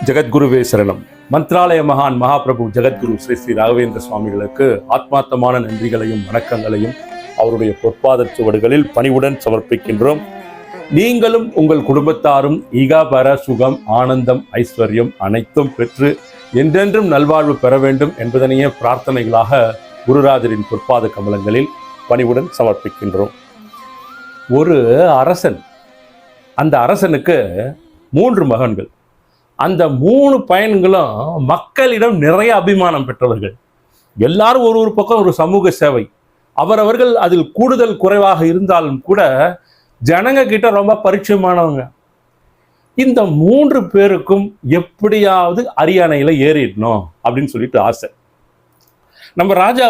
ஜெகத்குருவே சரணம். மந்த்ராலய மகான் மகாபிரபு ஜெகத்குரு ஸ்ரீ ஸ்ரீ ராகவேந்திர சுவாமிகளுக்கு ஆத்மார்த்தமான நன்றிகளையும் வணக்கங்களையும் அவருடைய பொற்பாத சுவடுகளில் பணிவுடன் சமர்ப்பிக்கின்றோம். நீங்களும் உங்கள் குடும்பத்தாரும் ஈகாபர சுகம், ஆனந்தம், ஐஸ்வர்யம் அனைத்தும் பெற்று என்றென்றும் நல்வாழ்வு பெற வேண்டும் என்பதனையே பிரார்த்தனைகளாக குருராஜரின் பொற்பாத கமலங்களில் பணிவுடன் சமர்ப்பிக்கின்றோம். ஒரு அரசன், அந்த அரசனுக்கு 3 மகன்கள். அந்த 3 பையன்களும் மக்களிடம் நிறைய அபிமானம் பெற்றவர்கள். எல்லாரும் ஒரு பக்கம் ஒரு சமூக சேவை. அவரவர்கள் அதில் கூடுதல் குறைவாக இருந்தாலும் கூட ஜனங்க கிட்ட ரொம்ப பரிச்சயமானவங்க. இந்த 3 பேருக்கும் எப்படியாவது அரியணையில ஏறிடணும் அப்படின்னு சொல்லிட்டு ஆசை. நம்ம ராஜா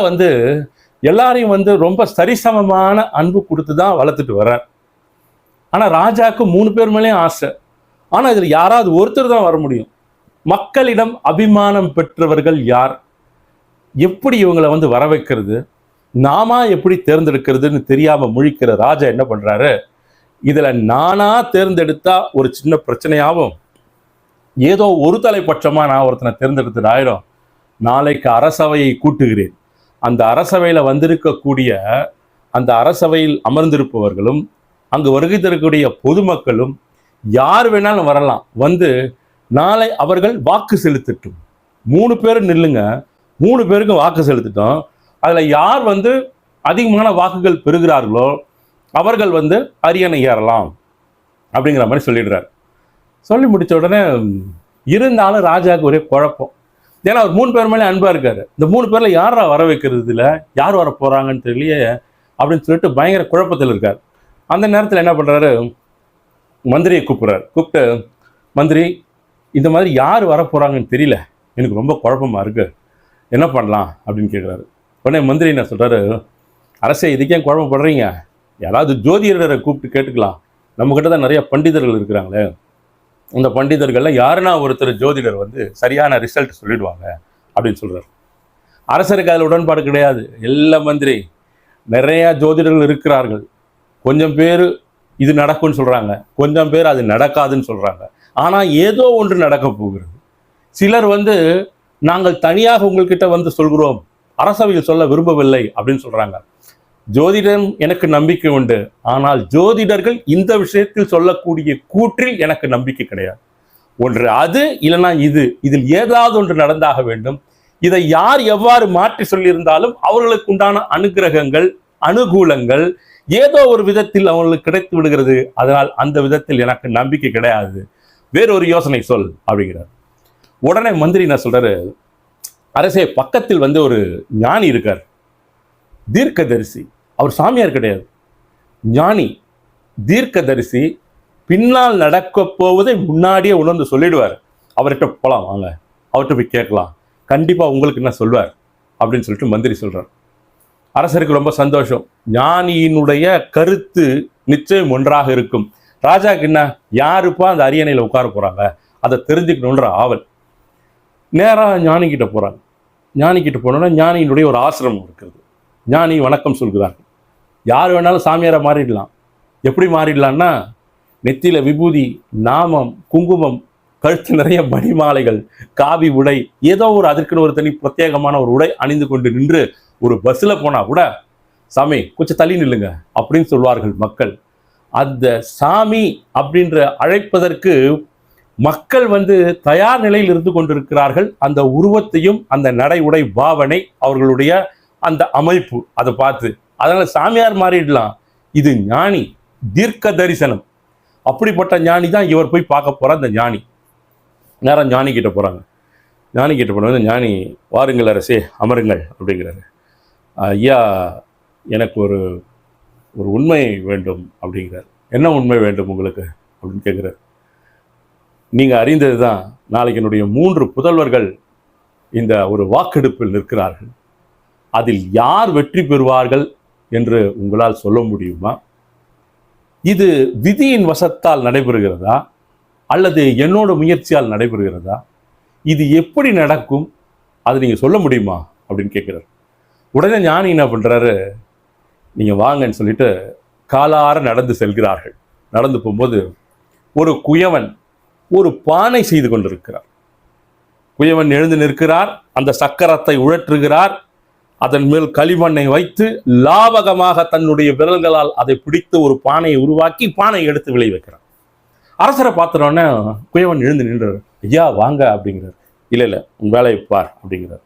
எல்லாரையும் ரொம்ப சரிசமமான அன்பு கொடுத்து தான் வளர்த்துட்டு வர்றார். ஆனா ராஜாவுக்கு 3 பேர் மேலேயும் ஆசை. ஆனா இதுல யாராவது ஒருத்தர் தான் வர முடியும். மக்களிடம் அபிமானம் பெற்றவர்கள் யார்? எப்படி இவங்களை வர வைக்கிறது, நாமா எப்படி தேர்ந்தெடுக்கிறதுன்னு தெரியாம முழிக்கிற ராஜா என்ன பண்றாரு, இதுல நானா தேர்ந்தெடுத்தா ஒரு சின்ன பிரச்சனையாகும், ஏதோ ஒரு தலைப்பட்சமா நான் ஒருத்தனை தேர்ந்தெடுத்துட்டு ஆயிடும். நாளைக்கு அரசவையை கூட்டுகிறேன். அந்த அரசவையில வந்திருக்கக்கூடிய அந்த அரசவையில் அமர்ந்திருப்பவர்களும் அங்கு வருகை தரக்கூடிய பொதுமக்களும் யார் வேணாலும் வரலாம். நாளை அவர்கள் வாக்கு செலுத்தட்டும். 3 பேர் நில்லுங்க, 3 பேருக்கும் வாக்கு செலுத்திட்டோம். அதுல யார் அதிகமான வாக்குகள் பெறுகிறார்களோ அவர்கள் அரியணை ஏறலாம் அப்படிங்கிற மாதிரி சொல்லிடுறாரு. சொல்லி முடிச்ச உடனே இருந்தாலும் ராஜாவுக்கு ஒரே குழப்பம். ஏன்னா அவர் 3 பேர் மேலே அன்பா இருக்காரு. இந்த 3 பேர்ல யாரா வர வைக்கிறது, இல்லை யார் வர போறாங்கன்னு தெரியலையே அப்படின்னு சொல்லிட்டு பயங்கர குழப்பத்தில் இருக்கார். அந்த நேரத்தில் என்ன பண்றாரு, மந்திரியை கூப்பிடுறாரு. கூப்பிட்டு, மந்திரி, இந்த மாதிரி யார் வர போறாங்கன்னு தெரியல, எனக்கு ரொம்ப குழப்பமா இருக்கு, என்ன பண்ணலாம் அப்படின்னு கேட்குறாரு. உடனே மந்திரி என்ன சொல்றாரு, அரசே இதுக்கே குழப்பப்படுறீங்க, யாராவது ஜோதிடரை கூப்பிட்டு கேட்டுக்கலாம், நம்ம கிட்ட தான் நிறைய பண்டிதர்கள் இருக்கிறாங்களே, இந்த பண்டிதர்கள்ல யாருன்னா ஒருத்தர் ஜோதிடர் சரியான ரிசல்ட் சொல்லிடுவாங்க அப்படின்னு சொல்றாரு. அரசருக்கு அதில் உடன்பாடு கிடையாது. எல்லா மந்திரி, நிறைய ஜோதிடர்கள் இருக்கிறார்கள், கொஞ்சம் பேர் இது நடக்கும்னு சொல்றாங்க, கொஞ்சம் பேர் அது நடக்காதுன்னு சொல்றாங்க. ஆனா ஏதோ ஒன்று நடக்க போகிறது. சிலர் நாங்கள் தனியாக உங்கள்கிட்ட சொல்கிறோம், அரசவையில் சொல்ல விரும்பவில்லை அப்படின்னு சொல்றாங்க. ஜோதிடம் எனக்கு நம்பிக்கை உண்டு, ஆனால் ஜோதிடர்கள் இந்த விஷயத்தில் சொல்லக்கூடிய கூற்றில் எனக்கு நம்பிக்கை கிடையாது. ஒன்று அது, இல்லைன்னா இதில் ஏதாவது ஒன்று நடந்தாக வேண்டும். இதை யார் எவ்வாறு மாற்றி சொல்லியிருந்தாலும் அவர்களுக்கு உண்டான அனுகிரகங்கள், அனுகூலங்கள் ஏதோ ஒரு விதத்தில் அவங்களுக்கு கிடைத்து விடுகிறது. அதனால் அந்த விதத்தில் எனக்கு நம்பிக்கை கிடையாது, வேறொரு யோசனை சொல் அப்படிங்கிறார். உடனே மந்திரி என்ன சொல்றாரு, அரசே பக்கத்தில் ஒரு ஞானி இருக்கார், தீர்க்கதரிசி. அவர் சாமியார் கிடையாது, ஞானி, தீர்க்கதரிசி. பின்னால் நடக்க போவதை முன்னாடியே உணர்ந்து சொல்லிடுவார். அவர்கிட்ட போகலாம், வாங்க அவர்கிட்ட போய் கேட்கலாம், கண்டிப்பா உங்களுக்கு என்ன சொல்வார் அப்படின்னு சொல்லிட்டு மந்திரி சொல்றார். அரசருக்கு ரொம்ப சந்தோஷம். ஞானியினுடைய கருத்து நிச்சயம் ஒன்றாக இருக்கும். ராஜாக்கு என்ன, யாருப்பா அந்த அரியணையில உட்கார போறாங்க அதை தெரிஞ்சுக்கணுன்ற ஆவல். நேராக ஞானிக்கிட்ட போறாங்க. ஞானிக்கிட்ட போனோன்னா ஞானியினுடைய ஒரு ஆசிரமம் இருக்கிறது. ஞானி வணக்கம் சொல்கிறார்கள். யார் வேணாலும் சாமியாரை மாறிடலாம். எப்படி மாறிடலான்னா, நெத்தியில விபூதி, நாமம், குங்குமம், கழுத்து நிறைய மணிமாலைகள், காவி உடை, ஏதோ அதற்குன்னு ஒரு தனி பிரத்யேகமான ஒரு உடை அணிந்து கொண்டு நின்று ஒரு பஸ்ல போனா கூட, சாமி கொஞ்சம் தள்ளி நில்லுங்க அப்படின்னு சொல்வார்கள் மக்கள். அந்த சாமி அப்படின்ற அழைப்பதற்கு மக்கள் தயார் நிலையில் இருந்து கொண்டிருக்கிறார்கள். அந்த உருவத்தையும் அந்த நடை உடை பாவனை, அவர்களுடைய அந்த அமைப்பு, அதை பார்த்து அதனால சாமியார் மாறிடலாம். இது ஞானி, தீர்க்க தரிசனம். அப்படிப்பட்ட ஞானி தான் இவர் போய் பார்க்க போற. அந்த ஞானி நேரம் ஞானி கிட்ட போறாங்க. ஞானி கிட்ட போனது, ஞானி வாருங்கள் அரசே, அமருங்கள் அப்படிங்கிறாரு. ஐயா, எனக்கு ஒரு உண்மை வேண்டும் அப்படிங்கிறார். என்ன உண்மை வேண்டும் உங்களுக்கு அப்படின்னு கேட்குறாரு. நீங்கள் அறிந்தது தான், நாளைக்கு என்னுடைய 3 புதல்வர்கள் இந்த ஒரு வாக்கெடுப்பில் நிற்கிறார்கள். அதில் யார் வெற்றி பெறுவார்கள் என்று உங்களால் சொல்ல முடியுமா? இது விதியின் வசத்தால் நடைபெறுகிறதா அல்லது என்னோட முயற்சியால் நடைபெறுகிறதா? இது எப்படி நடக்கும், அது நீங்கள் சொல்ல முடியுமா அப்படின்னு கேட்குறாரு. உடனே ஞானி என்ன பண்றாரு, நீங்க வாங்கன்னு சொல்லிட்டு காலார நடந்து செல்கிறார்கள். நடந்து போகும்போது ஒரு குயவன் ஒரு பானை செய்து கொண்டிருக்கிறார். குயவன் எழுந்து நிற்கிறார், அந்த சக்கரத்தை உழற்றுகிறார், அதன் மேல் களிமண்ணை வைத்து லாவகமாக தன்னுடைய விரல்களால் அதை பிடித்து ஒரு பானையை உருவாக்கி பானையை எடுத்து விளை வைக்கிறார். அரசரை பார்த்துட்டோன்னே குயவன் எழுந்து நின்றார். ஐயா வாங்க அப்படிங்கிறார். இல்லை இல்லை, உன் வேலையை பார் அப்படிங்கிறார்.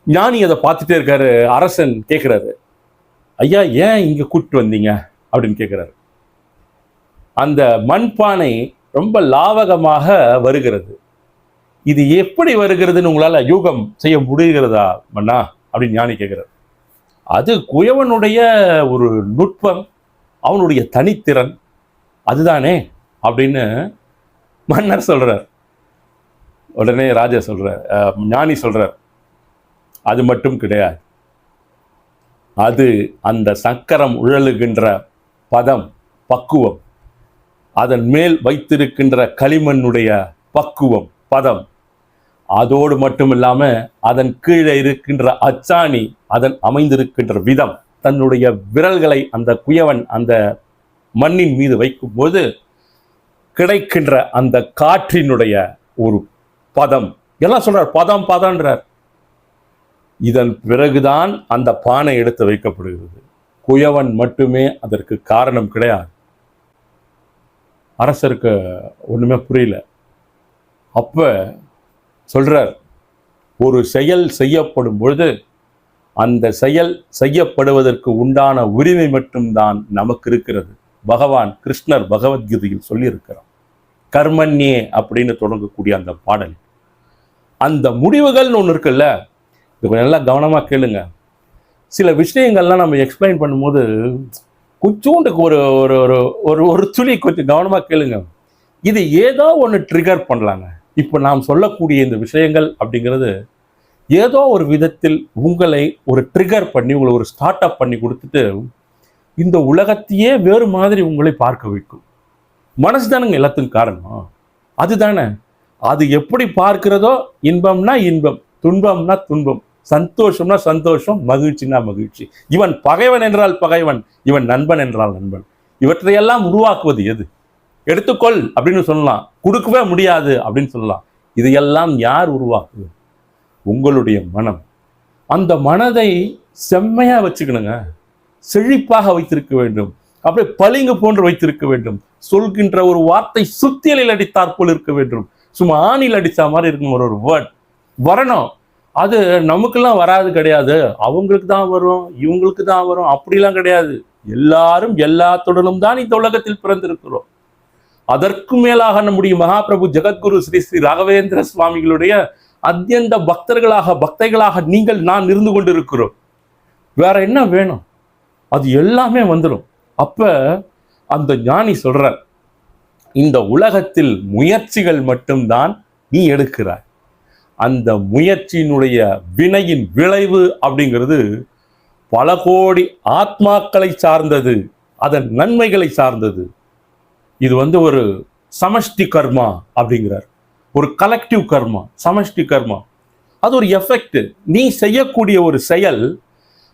ஞானி அதை பார்த்துட்டே இருக்காரு. அரசன் கேட்கிறாரு, ஐயா ஏன் இங்க கூப்பிட்டு வந்தீங்க அப்படின்னு கேட்கிறாரு. அந்த மண்பானை ரொம்ப லாவகமாக வருகிறது. இது எப்படி வருகிறதுன்னு உங்களால யூகம் செய்ய முடிகிறதா மன்னா அப்படின்னு ஞானி கேட்கிறார். அது குயவனுடைய ஒரு நுட்பம், அவனுடைய தனித்திறன் அதுதானே அப்படின்னு மன்னர் சொல்றார். உடனே ராஜா சொல்றார், ஞானி சொல்றார், அது மட்டும் கிடையாது, அது அந்த சக்கரம் உழலுகின்ற பதம், பக்குவம், அதன் மேல் வைத்திருக்கின்ற களிமண்ணுடைய பக்குவம், பதம், அதோடு மட்டும் இல்லாம அதன் கீழே இருக்கின்ற அச்சாணி, அதன் அமைந்திருக்கின்ற விதம், தன்னுடைய விரல்களை அந்த குயவன் அந்த மண்ணின் மீது வைக்கும் போது கிடைக்கின்ற அந்த காற்றினுடைய ஒரு பதம், எல்லாம் சொல்றார், பதம் பதம்ன்றார். இதன் பிறகுதான் அந்த பானை எடுத்து வைக்கப்படுகிறது. குயவன் மட்டுமே அதற்கு காரணம் கிடையாது. அரசருக்கு ஒண்ணுமே புரியல. அப்ப சொல்றார், ஒரு செயல் செய்யப்படும் பொழுது அந்த செயல் செய்யப்படுவதற்கு உண்டான உரிமை மட்டும்தான் நமக்கு இருக்கிறது. பகவான் கிருஷ்ணர் பகவத்கீதையில் சொல்லியிருக்கிறார். கர்மண்யே அப்படின்னு தொடங்கக்கூடிய அந்த பாடல், அந்த முடிவுகள்னு ஒன்று இருக்குல்ல, இது கொஞ்சம் நல்லா கவனமாக கேளுங்க. சில விஷயங்கள்லாம் நம்ம எக்ஸ்பிளைன் பண்ணும்போது கொஞ்சோண்டுக்கு ஒரு ஒரு ஒரு ஒரு துளி கொஞ்சம் கவனமாக கேளுங்க. இது ஏதோ ஒன்று ட்ரிகர் பண்ணலாங்க. இப்போ நாம் சொல்லக்கூடிய இந்த விஷயங்கள் அப்படிங்கிறது ஏதோ ஒரு விதத்தில் உங்களை ஒரு ட்ரிகர் பண்ணி, உங்களை ஒரு ஸ்டார்ட் அப் பண்ணி கொடுத்துட்டு இந்த உலகத்தையே வேறு மாதிரி உங்களை பார்க்க வைக்கும். மனசு தானுங்க எல்லாத்துக்கும் காரணம். அதுதானே, அது எப்படி பார்க்கிறதோ, இன்பம்னா இன்பம், துன்பம்னா துன்பம், சந்தோஷம்னா சந்தோஷம், மகிழ்ச்சினா மகிழ்ச்சி. இவன் பகைவன் என்றால் பகைவன், இவன் நண்பன் என்றால் நண்பன். இவற்றையெல்லாம் உருவாக்குவது எது? எடுத்துக்கொள் அப்படின்னு சொல்லலாம், கொடுக்கவே முடியாது அப்படின்னு சொல்லலாம். இதையெல்லாம் யார் உருவாக்குது? உங்களுடைய மனம். அந்த மனதை செம்மையா வச்சுக்கணுங்க, செழிப்பாக வைத்திருக்க வேண்டும், அப்படியே பளிங்கு போன்று வைத்திருக்க வேண்டும். சொல்கின்ற ஒரு வார்த்தை சுத்தியலில் அடித்தாற் போல் இருக்க வேண்டும், சும்மா ஆணில் அடிச்சா மாதிரி இருக்கும் ஒரு வேர்ட் வரணும். அது நமக்கெல்லாம் வராது கிடையாது, அவங்களுக்கு தான் வரும், இவங்களுக்கு தான் வரும், அப்படிலாம் கிடையாது. எல்லாரும் எல்லாத்துடனும் தான் இந்த உலகத்தில் பிறந்திருக்கிறோம். அதற்கு மேலாக நம்முடைய மகாபிரபு ஜெகத்குரு ஸ்ரீ ஸ்ரீ ராகவேந்திர சுவாமிகளுடைய அத்தியந்த பக்தைகளாக நீங்கள் நான் இருந்து கொண்டிருக்கிறோம். வேற என்ன வேணும்? அது எல்லாமே வந்துடும். அப்ப அந்த ஞானி சொல்றார், இந்த உலகத்தில் முயற்சிகள் மட்டும்தான் நீ எடுக்கிறாய். அந்த முயற்சியினுடைய வினையின் விளைவு அப்படிங்கிறது பல கோடி ஆத்மாக்களை சார்ந்தது, அதன் நன்மைகளை சார்ந்தது. இது ஒரு சமஷ்டி கர்மா அப்படிங்கிறார், ஒரு கலெக்டிவ் கர்மா, சமஷ்டி கர்மா. அது ஒரு எஃபெக்ட். நீ செய்யக்கூடிய ஒரு செயல்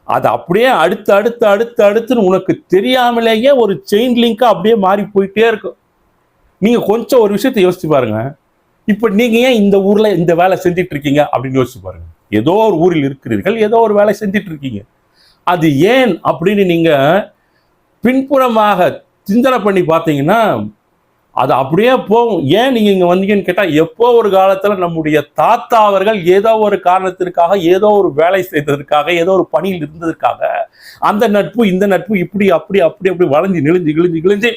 அது அப்படியே அடுத்து அடுத்து அடுத்து அடுத்துன்னு உனக்கு தெரியாமலேயே ஒரு செயின் லிங்கா அப்படியே மாறி போயிட்டே இருக்கும். நீங்க கொஞ்சம் ஒரு விஷயத்தை யோசிச்சு பாருங்க. இப்ப நீங்க ஏன் இந்த ஊர்ல இந்த வேலை செஞ்சிட்டு இருக்கீங்க அப்படின்னு யோசிச்சு பாருங்க. ஏதோ ஒரு ஊரில் இருக்கிறீர்கள், ஏதோ ஒரு வேலை செஞ்சிட்டு இருக்கீங்க. அது ஏன் அப்படின்னு நீங்க பின்புறமாக சிந்தனை பண்ணி பார்த்தீங்கன்னா அது அப்படியே போகும். ஏன் நீங்க இங்க வந்தீங்கன்னு கேட்டா, எப்போ ஒரு காலத்துல நம்முடைய தாத்தா அவர்கள் ஏதோ ஒரு காரணத்திற்காக, ஏதோ ஒரு வேலை செய்ததற்காக, ஏதோ ஒரு பணியில் இருந்ததற்காக அந்த நட்பு இந்த நட்பு இப்படி அப்படி அப்படி அப்படி வளைஞ்சு நெளிஞ்சு கிழிஞ்சு கிழிஞ்சு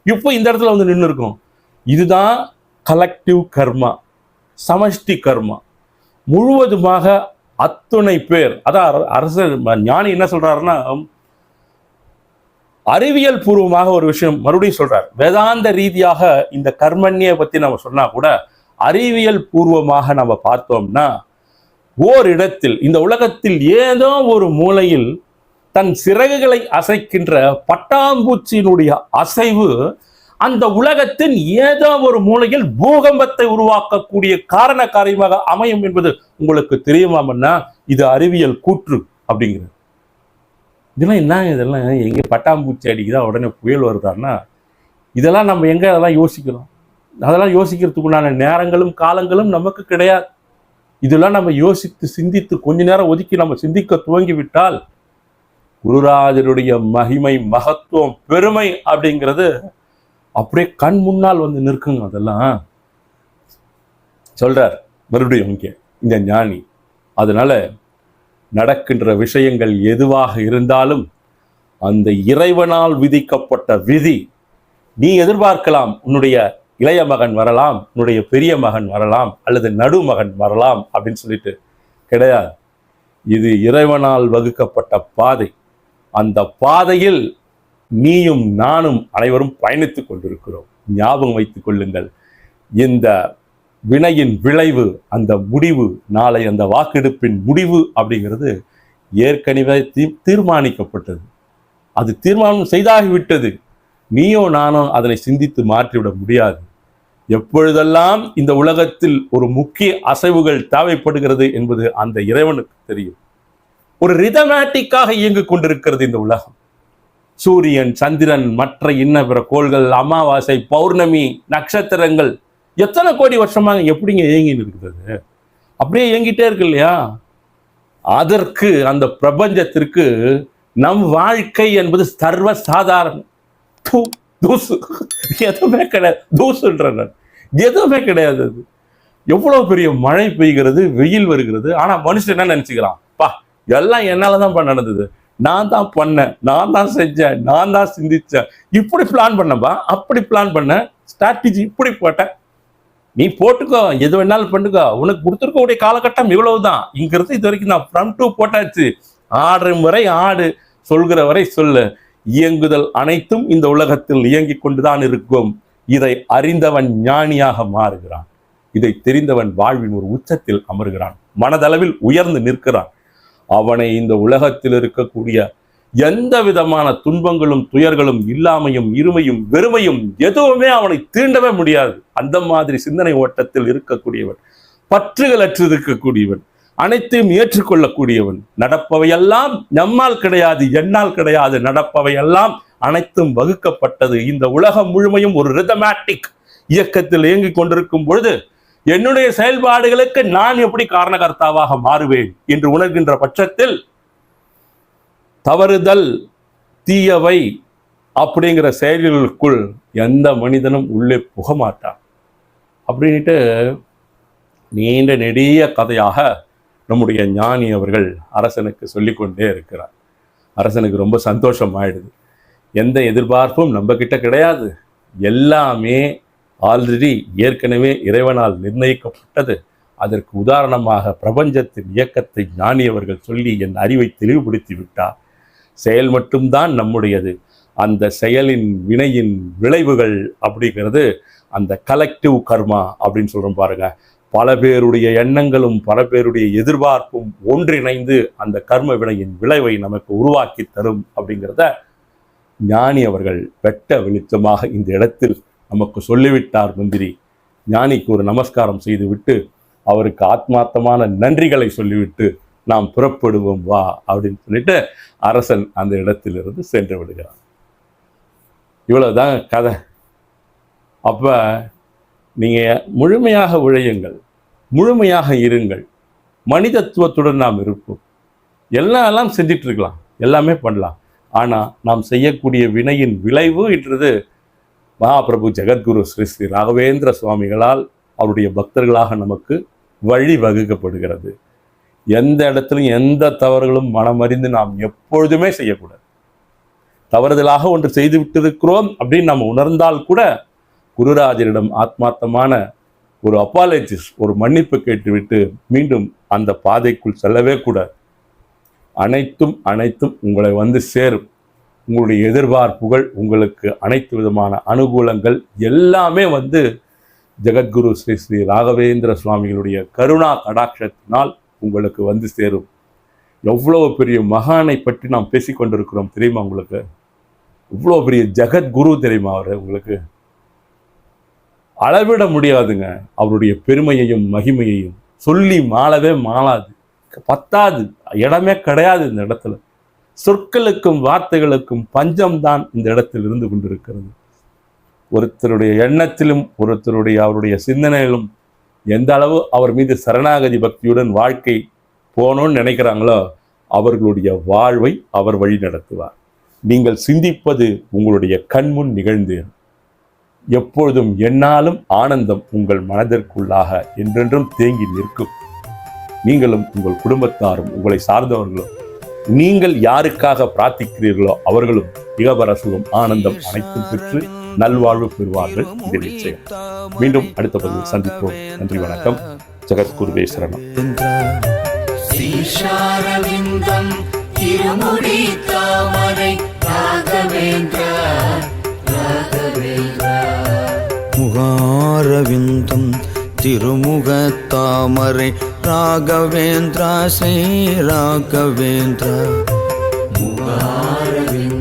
இப்போ இந்த இடத்துல நின்று இருக்கும். இதுதான் கலெக்டிவ் கர்மா, சமஷ்டி கர்மா. முழுவதுமாக அத்துணை பேர், அதான் அரசர் ஞானி என்ன சொல்றாருன்னா, அறிவியல் பூர்வமாக ஒரு விஷயம் மறுபடியும் சொல்றார். வேதாந்த ரீதியாக இந்த கர்மண்யை பத்தி நம்ம சொன்னா கூட, அறிவியல் பூர்வமாக நம்ம பார்த்தோம்னா, ஓரிடத்தில் இந்த உலகத்தில் ஏதோ ஒரு மூலையில் தன் சிறகுகளை அசைக்கின்ற பட்டாம்பூச்சியினுடைய அசைவு அந்த உலகத்தின் ஏதோ ஒரு மூலையில் பூகம்பத்தை உருவாக்கக்கூடிய காரண காரியமாக அமையும் என்பது உங்களுக்கு தெரியுமாமன்னா, இது அறிவியல் கூற்று அப்படிங்கிறது. இதெல்லாம் என்ன, இதெல்லாம் எங்க பட்டாம்பூச்சி அடிக்குதா உடனே புயல் வருதான்னா, இதெல்லாம் நம்ம எங்க அதெல்லாம் யோசிக்கிறோம்? அதெல்லாம் யோசிக்கிறதுக்குண்டான நேரங்களும் காலங்களும் நமக்கு கிடையாது. இதெல்லாம் நம்ம யோசித்து சிந்தித்து கொஞ்ச நேரம் ஒதுக்கி நம்ம சிந்திக்க துவங்கிவிட்டால் குருராஜருடைய மகிமை, மகத்துவம், பெருமை அப்படிங்கிறது அப்படியே கண் முன்னால் வந்து நிற்குங்க. அதெல்லாம் சொல்றார் மறுபடியும் இங்கே இந்த ஞானி. அதனால நடக்கின்ற விஷயங்கள் எதுவாக இருந்தாலும் அந்த இறைவனால் விதிக்கப்பட்ட விதி. நீ எதிர்பார்க்கலாம், உன்னுடைய இளைய மகன் வரலாம், உன்னுடைய பெரிய மகன் வரலாம், அல்லது நடுமகன் வரலாம் அப்படின்னு சொல்லிட்டு. கிடையாது. இது இறைவனால் வகுக்கப்பட்ட பாதை. அந்த பாதையில் நீயும் நானும் அனைவரும் பயணித்துக் கொண்டிருக்கிறோம். ஞாபகம் வைத்துக் கொள்ளுங்கள். இந்த வினையின் விளைவு, அந்த முடிவு, நாளை அந்த வாக்கெடுப்பின் முடிவு அப்படிங்கிறது ஏற்கனவே தீர்மானிக்கப்பட்டது. அது தீர்மானம் செய்தாகிவிட்டது. நீயோ நானோ அதனை சிந்தித்து மாற்றிவிட முடியாது. எப்பொழுதெல்லாம் இந்த உலகத்தில் ஒரு முக்கிய அசைவுகள் தேவைப்படுகிறது என்பது அந்த இறைவனுக்கு தெரியும். ஒரு ரிதமேட்டிக்காக இயங்கிக் கொண்டிருக்கிறது இந்த உலகம். சூரியன், சந்திரன், மற்ற இன்ன பிற கோள்கள், அமாவாசை, பௌர்ணமி, நட்சத்திரங்கள் எத்தனை கோடி வருஷமாக எப்படிங்க இயங்கின்னு இருக்கிறது? அப்படியே இயங்கிட்டே இருக்கு இல்லையா? அதற்கு, அந்த பிரபஞ்சத்திற்கு நம் வாழ்க்கை என்பது சர்வ சாதாரணம். தூசு, எதுவுமே கிடையாது. தூசுன்ற எதுவுமே கிடையாது. அது எவ்வளவு பெரிய மழை பெய்கிறது, வெயில் வருகிறது. ஆனா மனுஷன் என்ன நினைச்சுக்கிறான்? பா, எல்லாம் என்னாலதான் நடந்தது, நான் தான் பண்ணேன், நான் தான் செஞ்சேன், நான் தான் சிந்திச்சேன், இப்படி பிளான் பண்ணப்பா, அப்படி பிளான் பண்ண, ஸ்ட்ராட்டஜி இப்படி போட்டேன், நீ போட்டுக்கோ, எது வேணாலும் பண்ணுக்கோ, உனக்கு கொடுத்துருக்கக்கூடிய காலகட்டம் இவ்வளவுதான். இங்கிறது இது வரைக்கும் நான் ஃப்ரம் டு போட்டாச்சு. ஆடுற முறை ஆடு, சொல்கிற வரை சொல்லு. இயங்குதல் அனைத்தும் இந்த உலகத்தில் இயங்கிக் கொண்டுதான் இருக்கும். இதை அறிந்தவன் ஞானியாக மாறுகிறான். இதை தெரிந்தவன் வாழ்வின் ஒரு உச்சத்தில் அமர்கிறான், மனதளவில் உயர்ந்து நிற்கிறான். அவனை இந்த உலகத்தில் இருக்கக்கூடிய எந்த விதமான துன்பங்களும், துயர்களும், இல்லாமையும், இருமையும், வெறுமையும் எதுவுமே அவனை தீண்டவே முடியாது. அந்த மாதிரி சிந்தனை ஓட்டத்தில் இருக்கக்கூடியவன், பற்றுகள் அற்று இருக்கக்கூடியவன், அனைத்தையும் ஏற்றுக்கொள்ளக்கூடியவன். நடப்பவையெல்லாம் நம்மால் கிடையாது, என்னால் கிடையாது, நடப்பவையெல்லாம் அனைத்தும் வகுக்கப்பட்டது. இந்த உலகம் முழுமையும் ஒரு ரிதமேட்டிக் இயக்கத்தில் இயங்கிக் கொண்டிருக்கும் பொழுது என்னுடைய செயல்பாடுகளுக்கு நான் எப்படி காரணகர்த்தாவாக மாறுவேன் என்று உணர்கின்ற பட்சத்தில் தவறுதல், தீயவை அப்படிங்கிற செயல்களுக்குள் எந்த மனிதனும் உள்ளே புக மாட்டான். அப்படின்ட்டு நீண்ட நெடிய கதையாக நம்முடைய ஞானி அவர்கள் அரசனுக்கு சொல்லிக்கொண்டே இருக்கிறார். அரசனுக்கு ரொம்ப சந்தோஷம் ஆயிடுது. எந்த எதிர்பார்ப்பும் நம்ம கிட்ட கிடையாது. எல்லாமே ஆல்ரெடி ஏற்கனவே இறைவனால் நிர்ணயிக்கப்பட்டது. அதற்கு உதாரணமாக பிரபஞ்சத்தின் இயக்கத்தை ஞானி அவர்கள் சொல்லி என் அறிவை தெளிவுபடுத்தி விட்டார். செயல் மட்டும்தான் நம்முடையது. அந்த செயலின் வினையின் விளைவுகள் அப்படிங்கிறது அந்த கலெக்டிவ் கர்மா அப்படின்னு சொல்றோம் பாருங்க. பல பேருடைய எண்ணங்களும் பல பேருடைய எதிர்பார்ப்பும் ஒன்றிணைந்து அந்த கர்ம வினையின் விளைவை நமக்கு உருவாக்கி தரும் அப்படிங்கிறத ஞானி அவர்கள் வெட்ட வெளிச்சமாக இந்த இடத்தில் நமக்கு சொல்லிவிட்டார். மந்திரி ஞானிக்கு ஒரு நமஸ்காரம் செய்துவிட்டு அவருக்கு ஆத்மார்த்தமான நன்றிகளை சொல்லிவிட்டு நாம் புறப்படுவோம் வா அப்படின்னு சொல்லிட்டு அரசன் அந்த இடத்திலிருந்து சென்று விடுகிறான். இவ்வளவுதான் கதை. அப்ப நீங்க முழுமையாக உழையுங்கள், முழுமையாக இருங்கள், மனிதத்துவத்துடன் நாம் இருப்போம். எல்லாம் செஞ்சிட்டு இருக்கலாம், எல்லாமே பண்ணலாம். ஆனா நாம் செய்யக்கூடிய வினையின் விளைவு என்றது மகாபிரபு ஜெகத்குரு ஸ்ரீ ஸ்ரீ ராகவேந்திர சுவாமிகளால் அவருடைய பக்தர்களாக நமக்கு வழி வகுக்கப்படுகிறது. எந்த இடத்துலையும் எந்த தவறுகளும் மனமறிந்து நாம் எப்பொழுதுமே செய்யக்கூடாது. தவறுதலாக ஒன்று செய்து விட்டிருக்கிறோம் அப்படின்னு நம்ம உணர்ந்தால் கூட குருராஜரிடம் ஆத்மார்த்தமான ஒரு அப்பாலஜிஸ், ஒரு மன்னிப்பு கேட்டுவிட்டு மீண்டும் அந்த பாதைக்குள் செல்லவே கூடாது. அனைத்தும் உங்களை வந்து சேரும். உங்களுடைய எதிர்பார்ப்புகள், உங்களுக்கு அனைத்து விதமான அனுகூலங்கள் எல்லாமே வந்து ஜெகத்குரு ஸ்ரீ ஸ்ரீ ராகவேந்திர சுவாமிகளுடைய கருணா கடாட்சத்தினால் உங்களுக்கு வந்து சேரும். எவ்வளவு பெரிய மகானை பற்றி நாம் பேசிக்கொண்டிருக்கிறோம் தெரியுமா உங்களுக்கு? இவ்வளோ பெரிய ஜெகத்குரு தெரியுமா அவர் உங்களுக்கு? அளவிட முடியாதுங்க அவருடைய பெருமையையும் மகிமையையும். சொல்லி மாளவே மாளாது, பத்தாது, இடமே கிடையாது இந்த இடத்துல. சொற்களுக்கும் வார்த்தைகளுக்கும் பஞ்சம்தான் இந்த இடத்தில் இருந்து கொண்டிருக்கிறது. ஒருத்தருடைய எண்ணத்திலும் ஒருத்தருடைய அவருடைய சிந்தனையிலும் எந்த அளவு அவர் மீது சரணாகதி பக்தியுடன் வாழ்க்கை போகணும்னு நினைக்கிறாங்களோ அவர்களுடைய வாழ்வை அவர் வழி நடத்துவார். நீங்கள் சிந்திப்பது உங்களுடைய கண்முன் நிகழ்ந்து எப்பொழுதும் என்னாலும் ஆனந்தம் உங்கள் மனதிற்குள்ளாக என்றென்றும் தேங்கி நிற்கும். நீங்களும் உங்கள் குடும்பத்தாரும் உங்களை சார்ந்தவர்களும் நீங்கள் யாருக்காக பிரார்த்திக்கிறீர்களோ அவர்களும் இகபர சுகம் ஆனந்தம் அனைத்தும் பெற்று நல்வாழ்வு பெறுவார்கள். இது நிச்சயம். மீண்டும் அடுத்த பதிவில் சந்திப்போம். நன்றி, வணக்கம். ஜெகத்குருவே சரணம். முகாரவிந்தம் திருமுகத்தாமரை ராகவேந்திரா ஸ்ரீ ராகவேந்திரா. முகாரவிந்தம்